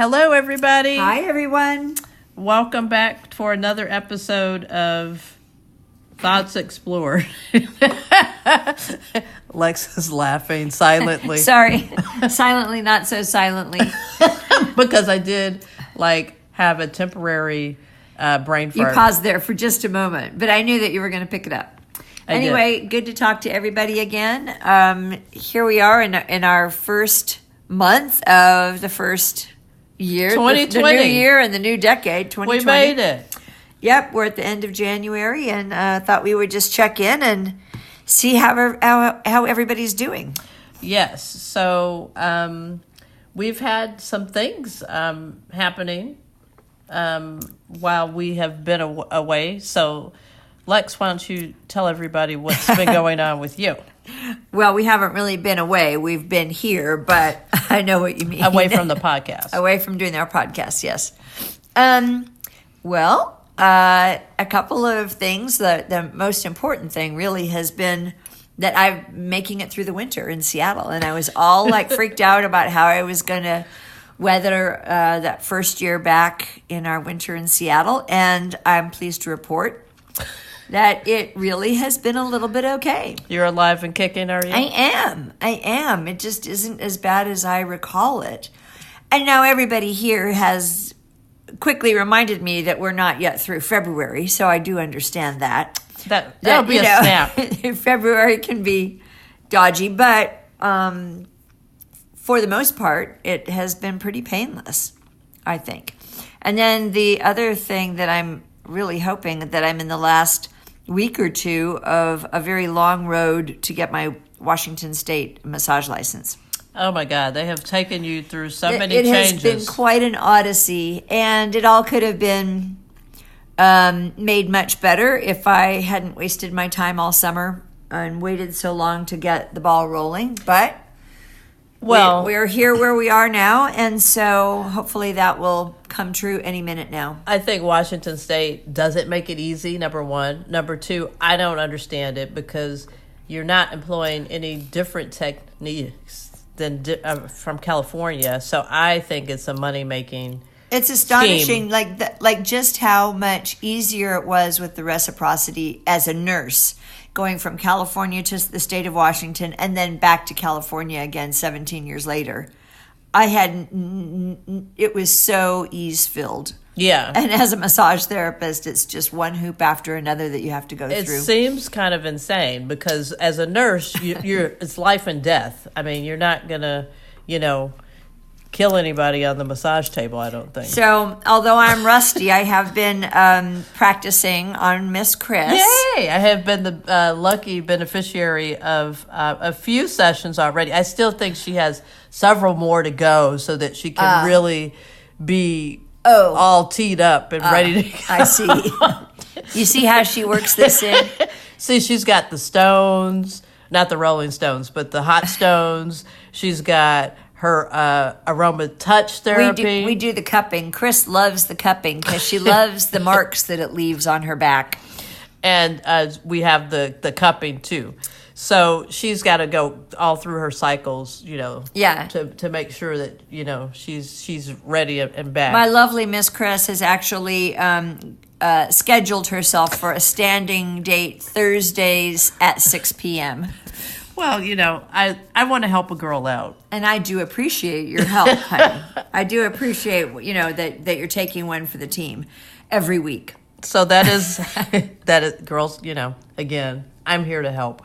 Hello, everybody. Hi, everyone. Welcome back for another episode of Thoughts Explored. Lex is laughing silently. Sorry. Silently, not so silently. Because I did, have a temporary brain fart. You paused there for just a moment, but I knew that you were going to pick it up. Anyway, good to talk to everybody again. Here we are in our first month of the first year. 2020. The new year and the new decade, 2020. We made it. Yep, we're at the end of January, and thought we would just check in and see how everybody's doing. Yes. So we've had some things happening while we have been away. So, Lex, why don't you tell everybody what's been going on with you? Well, we haven't really been away. We've been here, but I know what you mean. Away from the podcast. Away from doing our podcast, yes. A couple of things. The most important thing really has been that I'm making it through the winter in Seattle. And I was all freaked out about how I was going to weather that first year back in our winter in Seattle. And I'm pleased to report that it really has been a little bit okay. You're alive and kicking, are you? I am. It just isn't as bad as I recall it. And now everybody here has quickly reminded me that we're not yet through February, so I do understand that. That'll be a snap. February can be dodgy, but for the most part, it has been pretty painless, I think. And then the other thing that I'm really hoping that I'm in the last week or two of a very long road to get my Washington State massage license. Oh my God, they have taken you through so many changes. It has been quite an odyssey, and it all could have been made much better if I hadn't wasted my time all summer and waited so long to get the ball rolling. But we're here where we are now, and so hopefully that will come true any minute now. I think Washington State doesn't make it easy, number one. Number two, I don't understand it because you're not employing any different techniques than from California. So I think it's a money-making It's astonishing, scheme. Just how much easier it was with the reciprocity as a nurse, going from California to the state of Washington and then back to California again 17 years later. It was so ease-filled. Yeah. And as a massage therapist, it's just one hoop after another that you have to go through. It seems kind of insane because as a nurse, it's life and death. I mean, you're not going to, kill anybody on the massage table, I don't think. So, although I'm rusty, I have been practicing on Miss Chris. Yay! I have been the lucky beneficiary of a few sessions already. I still think she has several more to go so that she can really be all teed up and ready to go. I see. You see how she works this in? See, she's got the stones, not the Rolling Stones, but the hot stones. She's got her aroma touch therapy. We do the cupping. Chris loves the cupping because she loves the marks that it leaves on her back. And we have the cupping too. So she's got to go all through her cycles, to make sure that, she's ready and back. My lovely Miss Chris has actually scheduled herself for a standing date Thursdays at 6 p.m. Well, I want to help a girl out. And I do appreciate your help, honey. I do appreciate, that you're taking one for the team every week. So that is, girls, again, I'm here to help.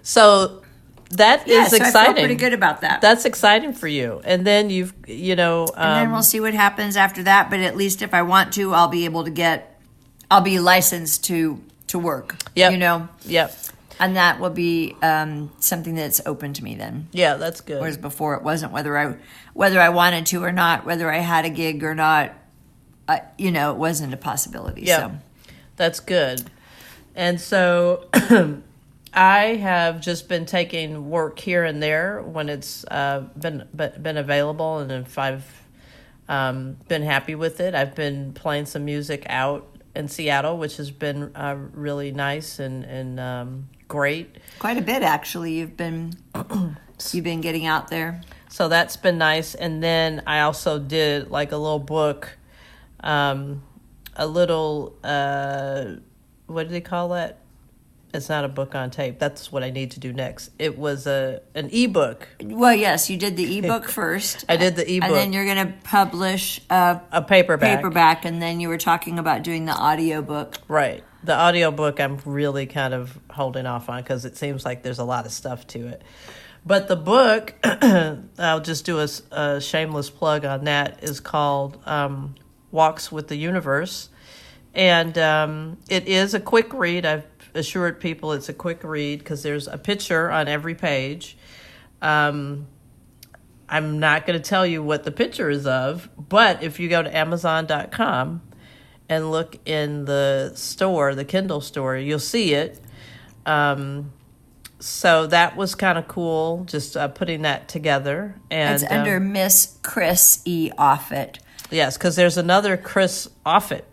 So that is exciting. I feel pretty good about that. That's exciting for you. And then and then we'll see what happens after that. But at least if I want to, I'll be able to I'll be licensed to work. Yep. Yep. And that will be something that's open to me then. Yeah, that's good. Whereas before it wasn't, whether I wanted to or not, whether I had a gig or not, it wasn't a possibility. Yeah, so. That's good. And so I have just been taking work here and there when it's been available, and if I've been happy with it. I've been playing some music out in Seattle, which has been really nice and great. Quite a bit, actually. You've been you've been getting out there. So that's been nice. And then I also did like a little book, a little, what do they call that? It's not a book on tape. That's what I need to do next. It was an ebook. Well, yes, you did the ebook first. I did the ebook. And then you're going to publish a paperback. And then you were talking about doing the audiobook. Right. The audiobook I'm really kind of holding off on because it seems like there's a lot of stuff to it. But the book, I'll just do a shameless plug on that, is called Walks with the Universe. And it is a quick read. I've assured people it's a quick read because there's a picture on every page. I'm not going to tell you what the picture is of, but if you go to Amazon.com and look in the store, the Kindle store, you'll see it. So that was kind of cool, just putting that together. And it's under Miss Chris E. Offutt. Yes, because there's another Chris Offutt.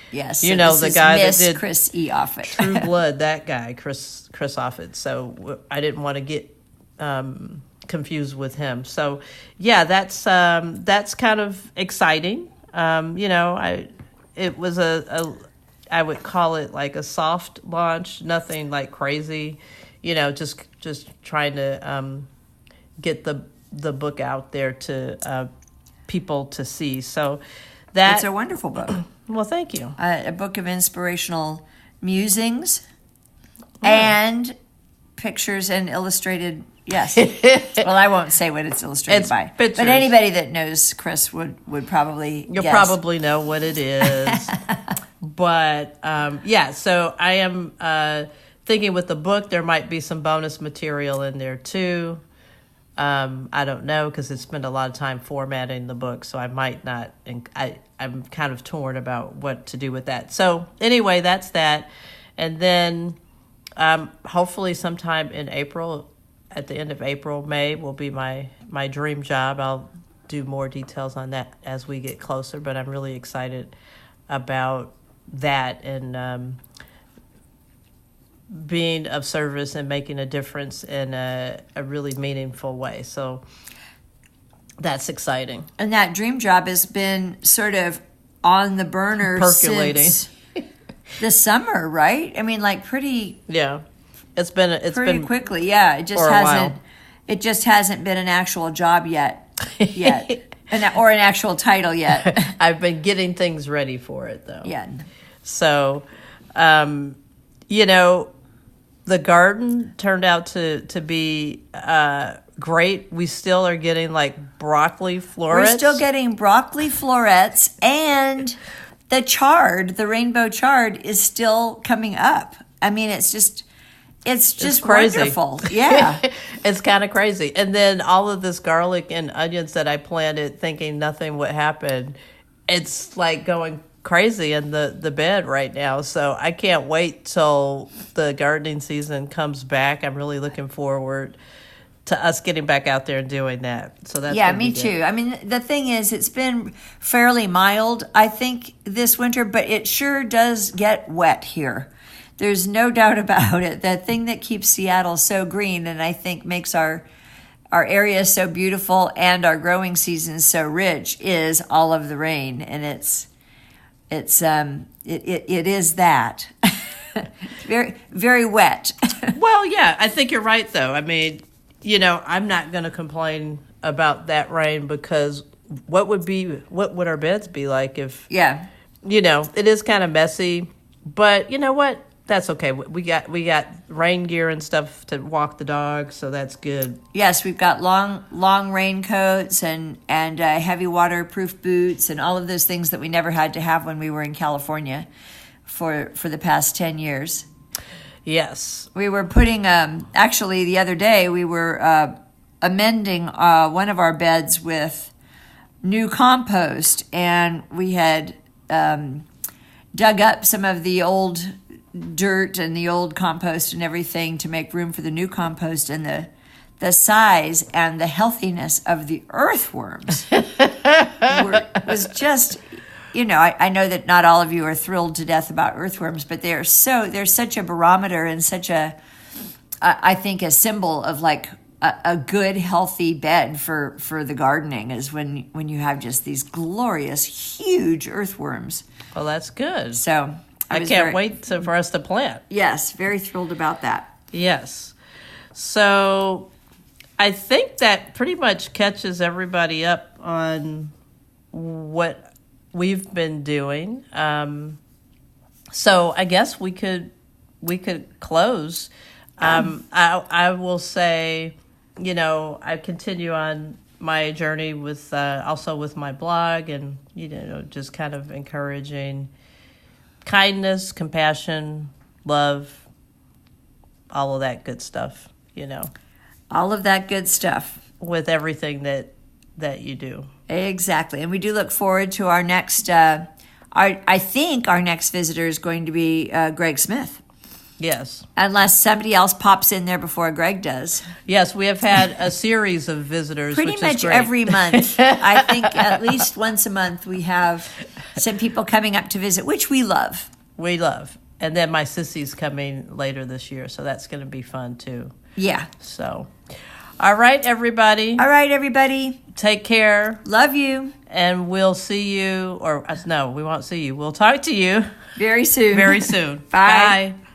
Yes, you know the guy Miss that did Chris E. Offutt. True Blood. That guy, Chris Offutt. So I didn't want to get confused with him. So yeah, that's kind of exciting. It was I would call it like a soft launch, nothing like crazy. Just trying to get the book out there to people to see. So it's a wonderful book. Well, thank you. A book of inspirational musings and pictures and illustrated. Yes. Well, I won't say what it's illustrated by. Pictures. But anybody that knows Chris would probably You'll guess. probably know what it is. But, so I am thinking with the book, there might be some bonus material in there, too. I don't know because it's spent a lot of time formatting the book, so I might not. I'm kind of torn about what to do with that. So anyway, that's that. And then hopefully sometime in April, at the end of April, May, will be my dream job. I'll do more details on that as we get closer, but I'm really excited about that and being of service and making a difference in a really meaningful way. So that's exciting. And that dream job has been sort of on the burner percolating since the summer, right? I mean, like pretty. Yeah, it's been quickly. Yeah, it just hasn't been an actual job yet, or an actual title yet. I've been getting things ready for it though. Yeah. So, the garden turned out to be great. We still are getting like broccoli florets. We're still getting broccoli florets, and the rainbow chard is still coming up. I mean, it's just crazy. Wonderful. Yeah. It's kind of crazy. And then all of this garlic and onions that I planted thinking nothing would happen, it's like going crazy in the bed right now. So I can't wait till the gardening season comes back. I'm really looking forward to us getting back out there and doing that. So that's me too. I mean, the thing is, it's been fairly mild, I think, this winter, but it sure does get wet here. There's no doubt about it. The thing that keeps Seattle so green and I think makes our area so beautiful and our growing season so rich is all of the rain, and it is that. Very, very wet. Well, yeah, I think you're right, though. I mean, I'm not going to complain about that rain because what would our beds be like if, it is kind of messy, but you know what? That's okay. We got rain gear and stuff to walk the dog, so that's good. Yes, we've got long raincoats and heavy waterproof boots and all of those things that we never had to have when we were in California for the past 10 years. Yes. We were putting, actually the other day, we were amending one of our beds with new compost, and we had dug up some of the old dirt and the old compost and everything to make room for the new compost, and the size and the healthiness of the earthworms was just, I know that not all of you are thrilled to death about earthworms, but they're such a barometer and such I think a symbol of like a good healthy bed for the gardening is when you have just these glorious huge earthworms. Well, that's good. So I can't wait for us to plant. Yes, very thrilled about that. Yes. So I think that pretty much catches everybody up on what we've been doing. So I guess we could close. I will say, I continue on my journey with also with my blog, and just kind of encouraging kindness, compassion, love, all of that good stuff. All of that good stuff with everything that you do. Exactly, and we do look forward to our next. I think our next visitor is going to be Greg Smith. Yes. Unless somebody else pops in there before Greg does. Yes, we have had a series of visitors. Pretty which much is great. every month. I think at least once a month we have some people coming up to visit, which we love. We love. And then my sissy's coming later this year, so that's going to be fun too. Yeah. So, all right, everybody. All right, everybody. Take care. Love you. And we'll see you, no, we won't see you. We'll talk to you very soon. Very soon. Bye. Bye.